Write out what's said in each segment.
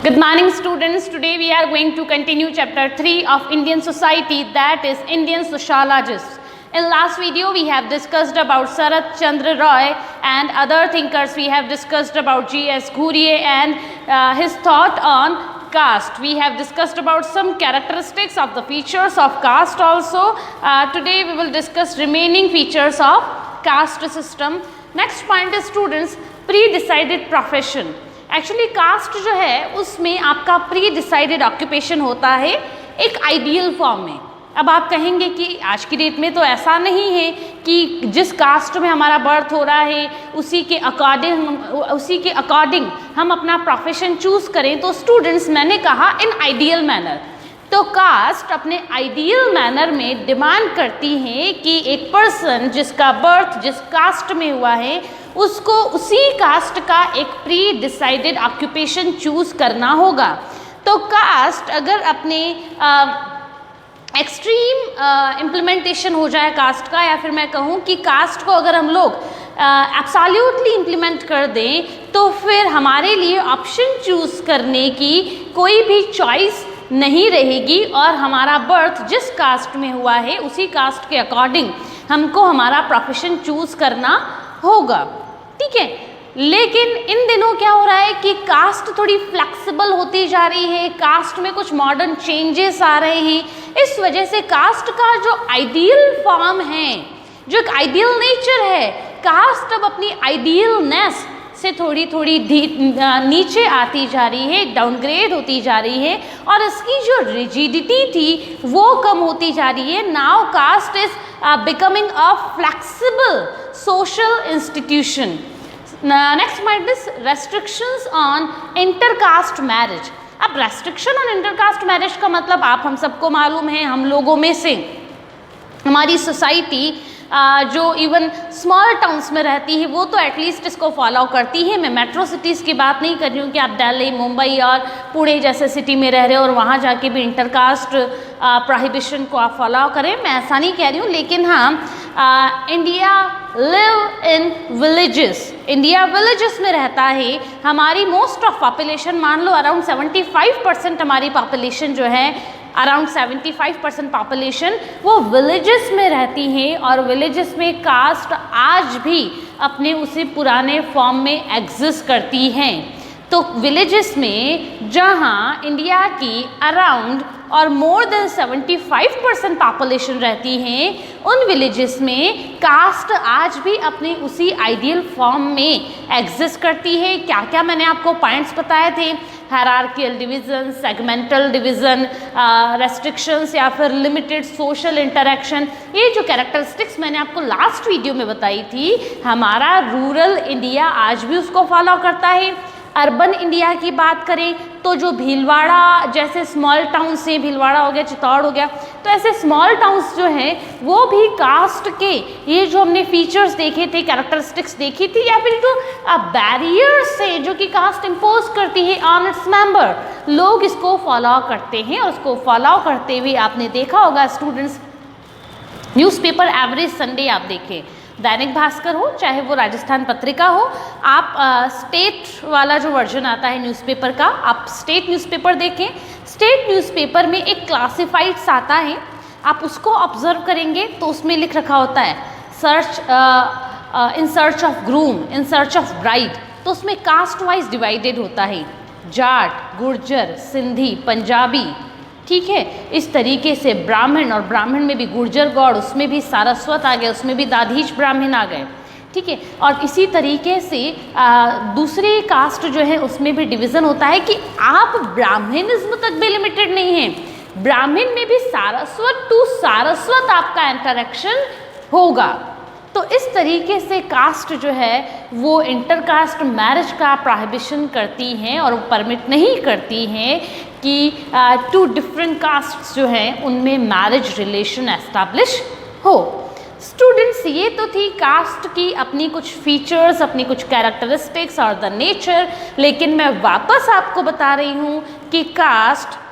Good morning students. Today we are going to continue chapter 3 of Indian society, that is Indian sociologists. In last video we have discussed about Sarath Chandra Roy and other thinkers. We have discussed about G.S. Ghurye and his thought on caste. We have discussed about some characteristics of the features of caste also. Today we will discuss remaining features of caste system. Next point is students, pre-decided profession. Actually caste जो है उसमें आपका pre decided occupation होता है एक ideal form में. अब आप कहेंगे कि आज की डेट में तो ऐसा नहीं है कि जिस कास्ट में हमारा बर्थ हो रहा है उसी के अकॉर्डिंग हम अपना प्रोफेशन चूज़ करें. तो स्टूडेंट्स, मैंने कहा इन आइडियल मैनर. तो कास्ट अपने आइडियल मैनर में डिमांड करती है कि एक पर्सन जिसका बर्थ जिस कास्ट में हुआ है उसको उसी कास्ट का एक प्री डिसाइडेड ऑक्यूपेशन चूज़ करना होगा. तो कास्ट अगर अपने एक्सट्रीम इम्प्लीमेंटेशन हो जाए कास्ट का, या फिर मैं कहूँ कि कास्ट को अगर हम लोग एब्सोल्युटली इम्प्लीमेंट कर दें तो फिर हमारे लिए ऑप्शन चूज़ करने की कोई भी चॉइस नहीं रहेगी और हमारा बर्थ जिस कास्ट में हुआ है उसी कास्ट के अकॉर्डिंग हमको हमारा प्रोफेशन चूज़ करना होगा. ठीक है, लेकिन इन दिनों क्या हो रहा है कि कास्ट थोड़ी फ्लेक्सिबल होती जा रही है, कास्ट में कुछ मॉडर्न चेंजेस आ रहे हैं. इस वजह से कास्ट का जो आइडियल फॉर्म है, जो एक आइडियल नेचर है, कास्ट अब अपनी आइडियलनेस से थोड़ी थोड़ी नीचे आती जा रही है, डाउनग्रेड होती जा रही है और इसकी जो रिजिडिटी थी वो कम होती जा रही है. Now caste is becoming a flexible social institution. Next point is restrictions on intercaste marriage. अब रेस्ट्रिक्शन ऑन इंटरकास्ट मैरिज का मतलब आप हम सबको मालूम है, हम लोगों में से हमारी सोसाइटी जो इवन स्मॉल टाउन्स में रहती है वो तो एटलीस्ट इसको फॉलो करती है. मैं मेट्रो सिटीज़ की बात नहीं कर रही हूँ कि आप दिल्ली, मुंबई और पुणे जैसे सिटी में रह रहे हो और वहाँ जाके भी इंटरकास्ट प्रोहिबिशन को आप फॉलो करें, मैं ऐसा नहीं कह रही हूँ. लेकिन हाँ, India live in villages, India villages में रहता है. हमारी मोस्ट ऑफ पॉपुलेशन, मान लो अराउंड 75% हमारी पॉपुलेशन जो है, अराउंड 75% पॉपुलेशन वो विलेजेस में रहती हैं और विलेजेस में कास्ट आज भी अपने उसी पुराने फॉर्म में एग्जिस्ट करती हैं. तो विलेजेस में जहां इंडिया की अराउंड और मोर देन 75% पॉपुलेशन रहती हैं, उन विलेजेस में कास्ट आज भी अपने उसी आइडियल फॉर्म में एग्जिस्ट करती है. क्या क्या मैंने आपको पॉइंट्स बताए थे, hierarchical division, segmental division, restrictions या फिर लिमिटेड सोशल इंटरेक्शन. ये जो कैरेक्टरिस्टिक्स मैंने आपको लास्ट वीडियो में बताई थी, हमारा रूरल इंडिया आज भी उसको फॉलो करता है. अर्बन इंडिया की बात करें तो जो भीलवाड़ा जैसे स्मॉल टाउन्स से, भीलवाड़ा हो गया, चित्तौड़ हो गया, तो ऐसे स्मॉल टाउन्स जो हैं वो भी कास्ट के ये जो हमने फीचर्स देखे थे, कैरेक्टरिस्टिक्स देखी थी, या फिर जो बैरियर्स है जो कि कास्ट इम्पोज करती है ऑन इट्स मेंबर, लोग इसको फॉलो करते हैं. और उसको फॉलो करते हुए आपने देखा होगा स्टूडेंट्स, न्यूज़पेपर एवरेज संडे आप देखें, दैनिक भास्कर हो चाहे वो राजस्थान पत्रिका हो, आप स्टेट वाला जो वर्जन आता है न्यूज़पेपर का, आप स्टेट न्यूज़पेपर देखें. स्टेट न्यूज़पेपर में एक क्लासिफाइड्स आता है, आप उसको ऑब्जर्व करेंगे तो उसमें लिख रखा होता है in search of groom, in search of bride. तो उसमें कास्ट वाइज डिवाइडेड होता है, जाट, गुर्जर, सिंधी, पंजाबी. ठीक है, इस तरीके से ब्राह्मण, और ब्राह्मण में भी गुर्जर गौड़, उसमें भी सारस्वत आ गए, उसमें भी दाधीच ब्राह्मण आ गए. ठीक है, और इसी तरीके से दूसरी कास्ट जो है उसमें भी डिवीज़न होता है कि आप ब्राह्मणिज्म तक भी लिमिटेड नहीं है, ब्राह्मण में भी सारस्वत टू सारस्वत आपका इंटरेक्शन होगा. तो इस तरीके से कास्ट जो है वो इंटरकास्ट मैरिज का प्रोहिबिशन करती हैं और परमिट नहीं करती हैं कि टू डिफरेंट कास्ट्स जो हैं उनमें मैरिज रिलेशन एस्टैब्लिश हो. स्टूडेंट्स, ये तो थी कास्ट की अपनी कुछ फीचर्स, अपनी कुछ कैरेक्टरिस्टिक्स और द नेचर. लेकिन मैं वापस आपको बता रही हूँ कि कास्ट,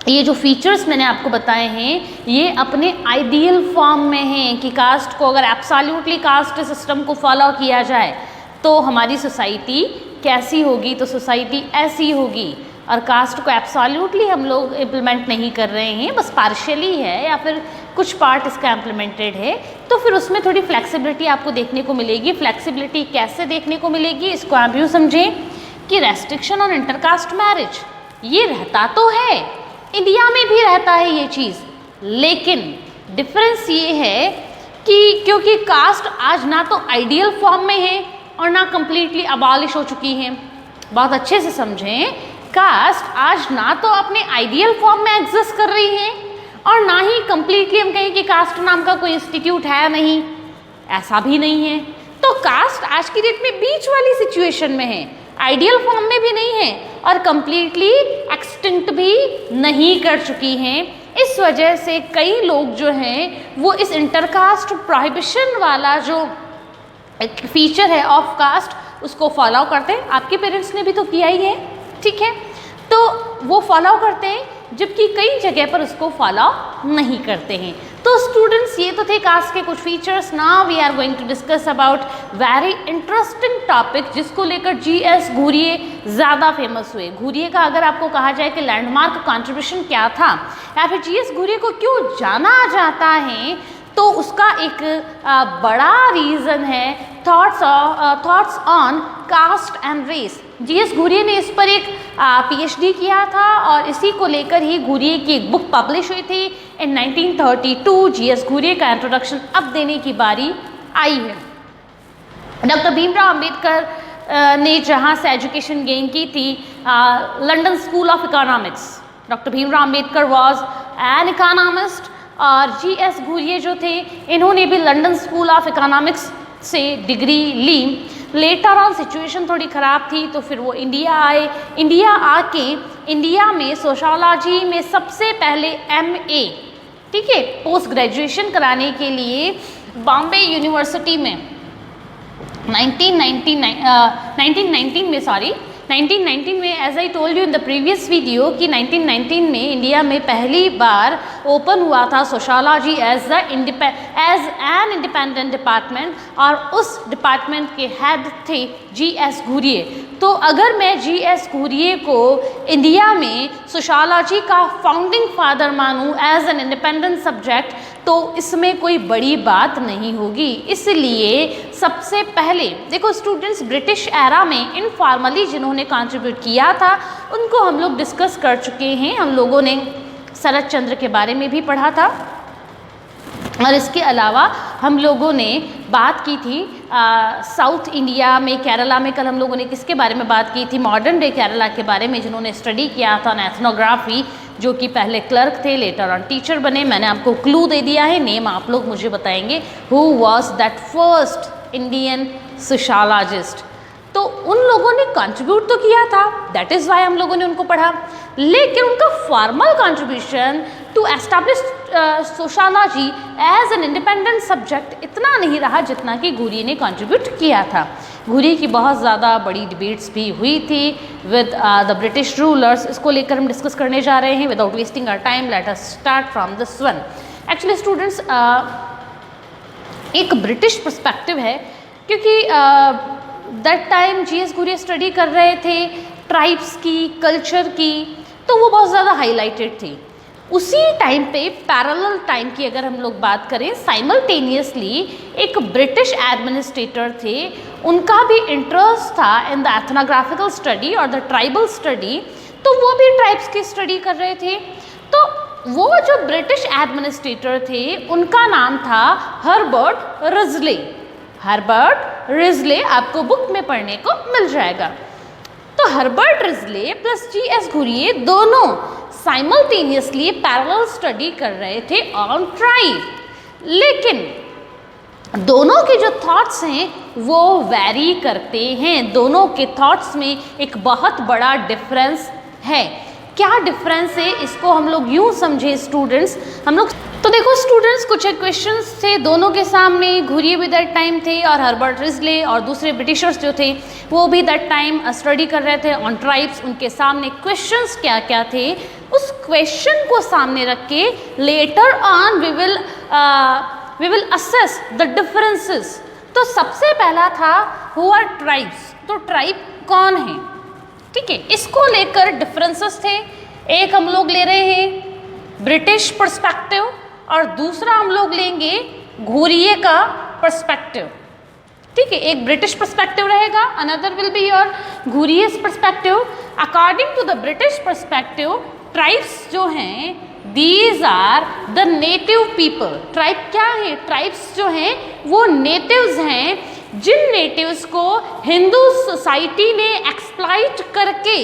ये जो फीचर्स मैंने आपको बताए हैं ये अपने आइडियल फॉर्म में हैं कि कास्ट को अगर एब्सोल्युटली कास्ट सिस्टम को फॉलो किया जाए तो हमारी सोसाइटी कैसी होगी. तो सोसाइटी ऐसी होगी, और कास्ट को एब्सोल्युटली हम लोग इम्प्लीमेंट नहीं कर रहे हैं, बस पार्शियली है या फिर कुछ पार्ट इसका इम्प्लीमेंटेड है, तो फिर उसमें थोड़ी फ्लेक्सिबिलिटी आपको देखने को मिलेगी। फ्लेक्सिबिलिटी कैसे देखने को मिलेगी, इसको आप यूँ समझें कि रेस्ट्रिक्शन ऑन इंटरकास्ट मैरिज ये रहता तो है, इंडिया में भी रहता है ये चीज़, लेकिन डिफरेंस ये है कि क्योंकि कास्ट आज ना तो आइडियल फॉर्म में है और ना कम्प्लीटली अबॉलिश हो चुकी है। बहुत अच्छे से समझें, कास्ट आज ना तो अपने आइडियल फॉर्म में एग्जिस्ट कर रही है और ना ही कम्प्लीटली हम कहें कि कास्ट नाम का कोई इंस्टीट्यूट है नहीं, ऐसा भी नहीं है। तो कास्ट आज की डेट में बीच वाली सिचुएशन में है, आइडियल फॉर्म में भी नहीं है और कम्प्लीटली एक्सटिंक्ट भी नहीं कर चुकी हैं। इस वजह से कई लोग जो हैं वो इस इंटरकास्ट प्रोहिबिशन वाला जो एक फीचर है ऑफ कास्ट उसको फॉलो करते हैं। आपके पेरेंट्स ने भी तो किया ही है, ठीक है, तो वो फॉलो करते हैं, जबकि कई जगह पर उसको फॉलो नहीं करते हैं। तो स्टूडेंट्स, ये तो थे कास्ट के कुछ features. Now we are going to discuss about very interesting topic जिसको लेकर जीएस घुरिये ज़्यादा फेमस हुए। घुरिये का अगर आपको कहा जाए कि लैंडमार्क कंट्रीब्यूशन क्या था या फिर जीएस घुरिये को क्यों जाना जाता है, तो उसका एक बड़ा रीज़न है thoughts on caste and race. GS Ghurye ने इस पर एक पीएचडी किया था और इसी को लेकर ही घुरिये की एक बुक पब्लिश हुई थी इन 1932। जीएस घुरिये का इंट्रोडक्शन अब देने की बारी आई है। डॉक्टर भीमराव अंबेडकर ने जहाँ से एजुकेशन गेन की थी, London School of Economics. Doctor Bhimrao Ambedkar was an economist और जीएस घुरिये जो थे इन्होंने भी लंदन स्कूल ऑफ इकोनॉमिक्स से डिग्री ली। लेटर ऑन सिचुएशन थोड़ी ख़राब थी तो फिर वो इंडिया आए। इंडिया आके इंडिया में सोशोलॉजी में सबसे पहले एमए, ठीक है, पोस्ट ग्रेजुएशन कराने के लिए बॉम्बे यूनिवर्सिटी में 1919 में, as I told you in the previous video कि 1919 में इंडिया में पहली बार ओपन हुआ था sociology as an independent department और उस डिपार्टमेंट के हेड थे जीएस घुरिये। तो अगर मैं जीएस घुरिये को इंडिया में सोशोलॉजी का फाउंडिंग फादर मानूं एज एन इंडिपेंडेंट सब्जेक्ट, तो इसमें कोई बड़ी बात नहीं होगी। इसलिए सबसे पहले देखो स्टूडेंट्स, ब्रिटिश एरा में इनफॉर्मली जिन्होंने कंट्रीब्यूट किया था उनको हम लोग डिस्कस कर चुके हैं। हम लोगों ने शरद चंद्र के बारे में भी पढ़ा था और इसके अलावा हम लोगों ने बात की थी साउथ इंडिया में, केरला में। कल हम लोगों ने किसके बारे में बात की थी? मॉडर्न डे केरला के बारे में, जिन्होंने स्टडी किया था एथनोग्राफी, जो कि पहले क्लर्क थे, लेटर ऑन टीचर बने। मैंने आपको क्लू दे दिया है, नेम आप लोग मुझे बताएंगे। Who was that first Indian sociologist? तो उन लोगों ने कंट्रीब्यूट तो किया था, दैट इज़ वाई हम लोगों ने उनको पढ़ा, लेकिन उनका formal contribution to establish sociology as an independent subject इतना नहीं रहा जितना कि घुरिये ने कंट्रीब्यूट किया था। घुरिये की बहुत ज़्यादा बड़ी डिबेट्स भी हुई थी विद द ब्रिटिश रूलर्स। इसको लेकर हम डिस्कस करने जा रहे हैं। Without wasting our time let us start from this one. Actually students, एक ब्रिटिश पर्सपेक्टिव है, क्योंकि that time GS Ghurye study कर रहे थे ट्राइब्स की, कल्चर की, तो वो बहुत ज़्यादा हाईलाइटेड थी। उसी टाइम पे पैरेलल टाइम की अगर हम लोग बात करें, साइमल्टेनियसली एक ब्रिटिश एडमिनिस्ट्रेटर थे, उनका भी इंटरेस्ट था इन द एथनोग्राफिकल स्टडी और द ट्राइबल स्टडी, तो वो भी ट्राइब्स की स्टडी कर रहे थे। तो वो जो ब्रिटिश एडमिनिस्ट्रेटर थे उनका नाम था हर्बर्ट रिजले। हर्बर्ट रिजले आपको बुक में पढ़ने को मिल जाएगा। तो Herbert Risley plus GS Ghurye दोनों साइमल्टेनियसली पैरेलल स्टडी कर रहे थे ऑन ट्राइब, लेकिन दोनों के जो थॉट्स हैं वो वैरी करते हैं। दोनों के थॉट्स में एक बहुत बड़ा डिफरेंस है। क्या डिफरेंस है इसको हम लोग यूँ समझे स्टूडेंट्स, हम लोग तो देखो स्टूडेंट्स, कुछ क्वेश्चंस थे दोनों के सामने। घुरिये भी दैट टाइम थे और हर्बर्ट रिजले और दूसरे ब्रिटिशर्स जो थे वो भी दैट टाइम स्टडी कर रहे थे ऑन ट्राइब्स। उनके सामने क्वेश्चंस क्या क्या थे, उस क्वेश्चन को सामने रख के later on we will assess the differences. तो सबसे पहला था हु आर ट्राइब्स, तो ट्राइब कौन है? ठीक है, इसको लेकर डिफरेंसेस थे। एक हम लोग ले रहे हैं ब्रिटिश पर्सपेक्टिव और दूसरा हम लोग लेंगे घुरिये का पर्सपेक्टिव। ठीक है, एक ब्रिटिश पर्सपेक्टिव रहेगा, another will be your Ghurye's perspective. According to the British perspective, tribes जो हैं these are the native people. Tribe क्या है? ट्राइब्स जो हैं वो नेटिव्स हैं, जिन नेटिव्स को हिंदू सोसाइटी ने एक्सप्लॉइट करके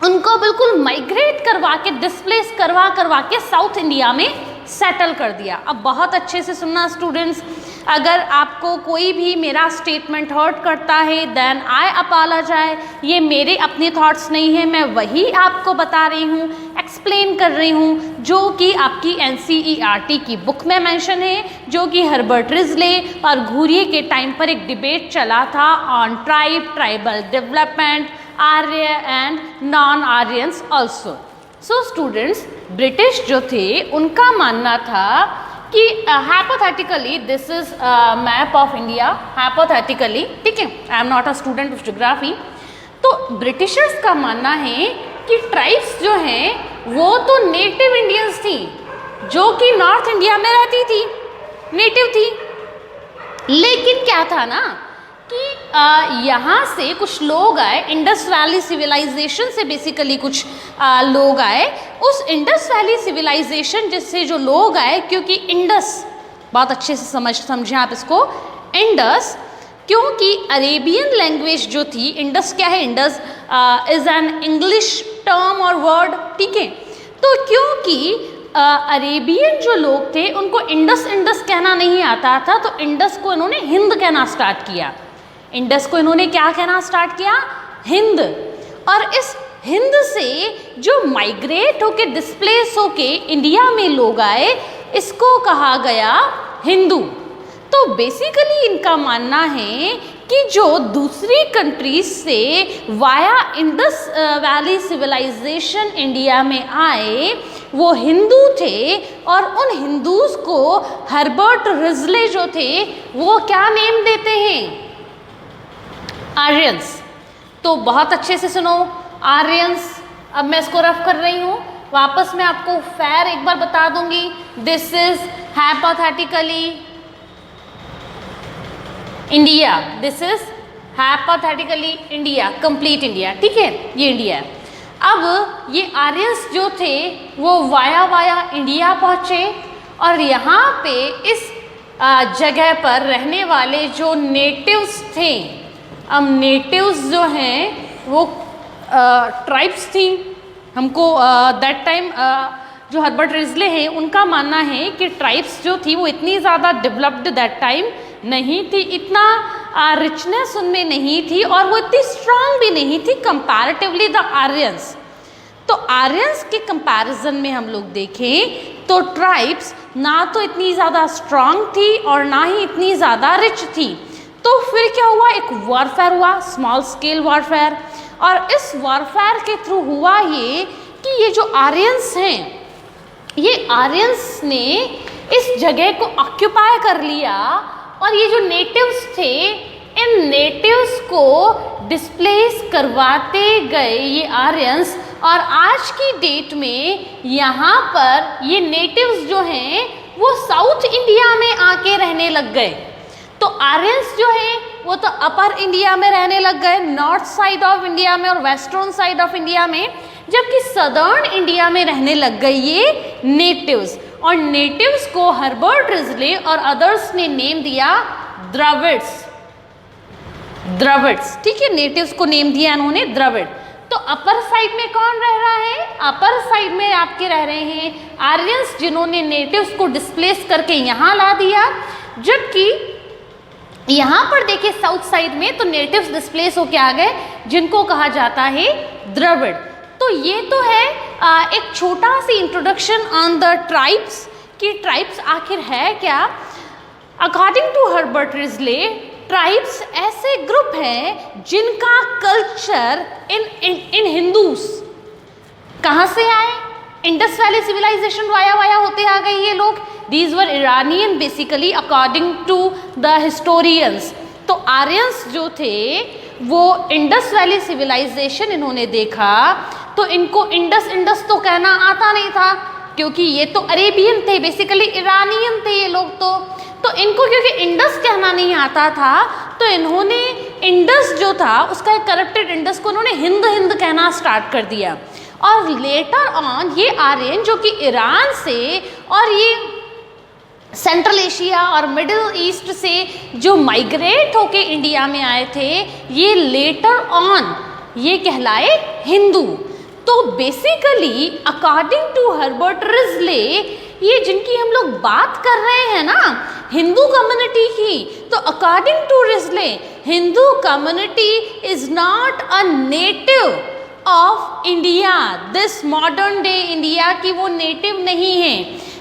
उनको बिल्कुल माइग्रेट करवा के, डिस्प्लेस करवा के साउथ इंडिया में सेटल कर दिया। अब बहुत अच्छे से सुनना स्टूडेंट्स, अगर आपको कोई भी मेरा स्टेटमेंट हर्ट करता है देन आई अपोलोजाइज। ये मेरे अपने थॉट्स नहीं है, मैं वही आपको बता रही हूँ, एक्सप्लेन कर रही हूँ, जो कि आपकी NCERT की बुक में मेंशन है, जो कि हर्बर्ट रिजले और घुरिये के टाइम पर एक डिबेट चला था on tribe, tribal development, Arya and non Aryans also. So students, British जो थे उनका मानना था कि hypothetically this is map of India, hypothetically, ठीक है, I am not a student of geography. तो ब्रिटिशर्स का मानना है कि ट्राइब्स जो हैं वो तो नेटिव इंडियंस थी, जो कि नॉर्थ इंडिया में रहती थी, नेटिव थी। लेकिन क्या था ना कि यहाँ से कुछ लोग आए, इंडस वैली सिविलाइजेशन से बेसिकली कुछ लोग आए। उस इंडस वैली सिविलाइजेशन जिससे जो लोग आए, क्योंकि इंडस बहुत अच्छे से समझें आप इसको, इंडस, क्योंकि अरेबियन लैंग्वेज जो थी, इंडस क्या है? Indus is an English term और वर्ड, ठीक है। तो क्योंकि अरेबियन जो लोग थे उनको इंडस कहना नहीं आता था, तो इंडस को इन्होंने हिंद कहना स्टार्ट किया। इंडस को इन्होंने क्या कहना स्टार्ट किया? हिंद। और इस हिंद से जो माइग्रेट होके, डिस्प्लेस होके इंडिया में लोग आए, इसको कहा गया हिंदू। तो बेसिकली इनका मानना है कि जो दूसरी कंट्रीज से via Indus valley civilisation India में आए वो हिंदू थे, और उन हिंदूज को हर्बर्ट रिजले जो थे वो क्या नेम देते हैं? आर्यंस। तो बहुत अच्छे से सुनो, आर्यंस। अब मैं इसको रफ कर रही हूँ, वापस मैं आपको फेयर एक बार बता दूंगी। This is hypothetically India, this is hypothetically India, complete India, ठीक है, ये इंडिया है। अब ये आर्यंस जो थे वो वाया इंडिया पहुँचे, और यहाँ पे इस जगह पर रहने वाले जो नेटिव्स थे, अब नेटिव्स जो हैं वो ट्राइब्स थी। हमको दैट टाइम जो हर्बर्ट रिजले हैं उनका मानना है कि ट्राइब्स जो थी वो इतनी ज़्यादा डेवलप्ड दैट टाइम नहीं थी, इतना रिचनेस उनमें नहीं थी, और वो इतनी स्ट्रांग भी नहीं थी कंपैरेटिवली द आर्यंस। तो आर्यंस के कंपैरिजन में हम लोग देखें तो ट्राइब्स ना तो इतनी ज़्यादा स्ट्रांग थी और ना ही इतनी ज़्यादा रिच थी। तो फिर क्या हुआ? एक वॉरफेयर हुआ, स्मॉल स्केल वॉरफेयर, और इस वॉरफेयर के थ्रू हुआ ये कि ये जो आर्यंस हैं, ये आर्यंस ने इस जगह को ऑक्यूपाई कर लिया, और ये जो नेटिव्स थे, इन नेटिव्स को डिस्प्लेस करवाते गए ये आर्यंस, और आज की डेट में यहाँ पर ये नेटिव्स जो हैं वो साउथ इंडिया में आके रहने लग गए। तो आर्यंस जो हैं वो तो अपर इंडिया में रहने लग गए, नॉर्थ साइड ऑफ इंडिया में और वेस्टर्न साइड ऑफ इंडिया में, जबकि सदर्न इंडिया में रहने लग गए ये नेटिव्स। और नेटिव्स को हर्बर्ट रिजले और अदर्स ने नेम दिया द्रविड्स, ठीक है, नेटिव्स को नेम दिया इन्होंने द्रविड़। तो अपर साइड में कौन रह रहा है? अपर साइड में आपके रह रहे हैं आर्यंस, जिन्होंने नेटिव्स को डिस्प्लेस करके यहाँ ला दिया, जबकि यहाँ पर देखिए साउथ साइड में तो नेटिव्स डिस्प्लेस होके आ गए, जिनको कहा जाता है द्रविड़। तो ये तो है एक छोटा सी इंट्रोडक्शन ऑन द ट्राइब्स कि ट्राइब्स आखिर है क्या। According to Herbert Risley, tribes ऐसे ग्रुप हैं जिनका कल्चर इन हिंदूस कहाँ से आए? इंडस वैली सिविलाइजेशन वाया होते आ गए ये लोग। These were Iranian basically according to the historians. तो आर्यंस जो थे वो इंडस वैली सिविलाइजेशन इन्होंने देखा तो इनको इंडस तो कहना आता नहीं था, क्योंकि ये तो अरेबियन थे, बेसिकली ईरानियन थे ये लोग। तो इनको क्योंकि इंडस कहना नहीं आता था तो इन्होंने इंडस जो था उसका एक करप्टेड इंडस को उन्होंने हिंद कहना स्टार्ट कर दिया। और लेटर ऑन ये आर्यन जो कि ईरान से और ये सेंट्रल एशिया और मिडिल ईस्ट से जो माइग्रेट होके इंडिया में आए थे, ये लेटर ऑन ये कहलाए हिंदू। तो basically according to Herbert Risley, ये जिनकी हम लोग बात कर रहे हैं ना हिंदू कम्युनिटी की, तो according to Risley Hindu community is not a native of India, this modern day India की वो नेटिव नहीं है।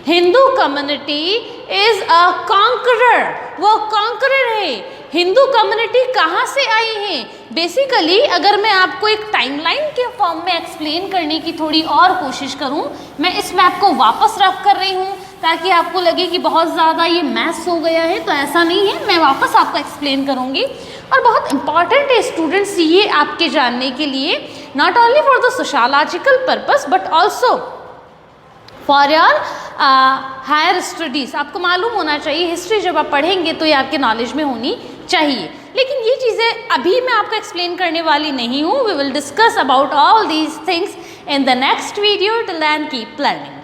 Hindu community is a conqueror, वो कॉन्करर है। हिंदू कम्युनिटी कहाँ से आई है? बेसिकली अगर मैं आपको एक टाइमलाइन के फॉर्म में एक्सप्लेन करने की थोड़ी और कोशिश करूँ, मैं इस मैप को वापस रफ कर रही हूँ ताकि आपको लगे कि बहुत ज़्यादा ये मैथ्स हो गया है, तो ऐसा नहीं है, मैं वापस आपको एक्सप्लेन करूँगी। और बहुत इंपॉर्टेंट है स्टूडेंट्स ये आपके जानने के लिए, not only for the sociological purpose but also for your higher studies. आपको मालूम होना चाहिए, हिस्ट्री जब आप पढ़ेंगे तो ये आपके नॉलेज में होनी चाहिए। लेकिन ये चीज़ें अभी मैं आपको एक्सप्लेन करने वाली नहीं हूँ। We will discuss about all these things in the next video. Till then keep learning.